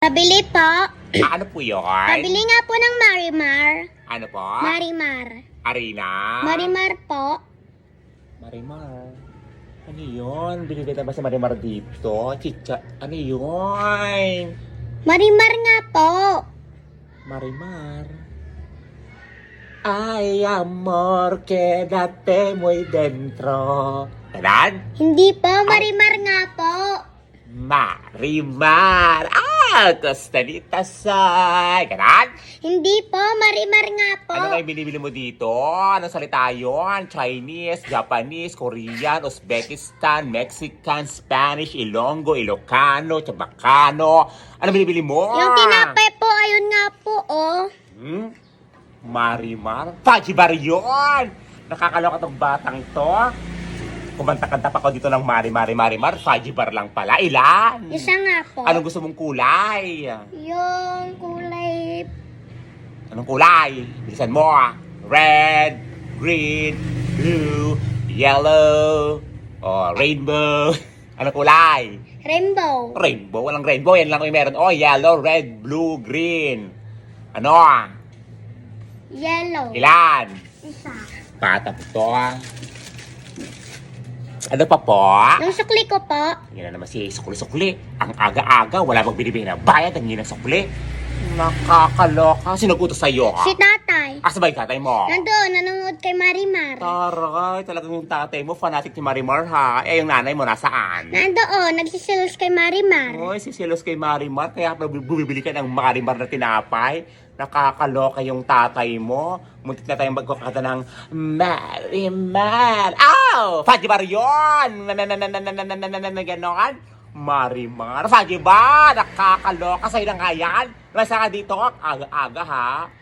Pabili po. Ano po yun? Pabili nga po ng Marimar. Ano po? Marimar. Arena? Marimar po. Marimar? Ano yun? Binibili ba si Marimar dito? Chicha, ano yun? Marimar nga po. Marimar? Ay, amor, quédate muy dentro. Ganon? Hindi po, Marimar nga po. Marimar! Costanita say! Ganon? Hindi po, Marimar nga po. Ano nga yung binibili mo dito? Anong salita yun? Chinese, Japanese, Korean, Uzbekistan, Mexican, Spanish, Ilonggo, Ilocano, Chabacano. Ano binibili mo? Yung tinapay po, ayun nga po, oh. Marimar? Fajibar yun! Nakakaloka tong batang to. Kumanta-kanta pa ko dito ng Marimar, Fajibar lang pala. Ilan? Isa nga po. Anong gusto mong kulay? Yung kulay... Anong kulay? Bilisan mo ah. Red, green, blue, yellow, rainbow. Anong kulay? Rainbow. Rainbow? Walang rainbow. Yan lang yung meron. Yellow, red, blue, green. Ano ah? Yellow. Ilan? Isa. Patap to ah. Ano pa po? Yung sukli ko po. Yan na naman si sukli-sukli. Ang aga-aga, wala bang binibigay na bayad ang yun ang sukli. Nakakaloka. Sino nag-utos sa'yo ka? Si tatay. Asa ba yung tatay mo? Nandoon, nanonood kay Marimar. Taray, talagang yung tatay mo, fanatic ni Marimar ha. Eh, yung nanay mo nasaan? Nandoon, nagsisilos kay Marimar. Oy, si Silos kay Marimar, kaya bumibili ka ng Marimar na tinapay. Nakakaloka yung tatay mo. Muntik na tayong magkakata ng Marimar. Fajibar yun! Ganon? Marimar. Fajibar! Nakakaloka sa'yo na nga yan. Nasa ka dito, aga-aga ha.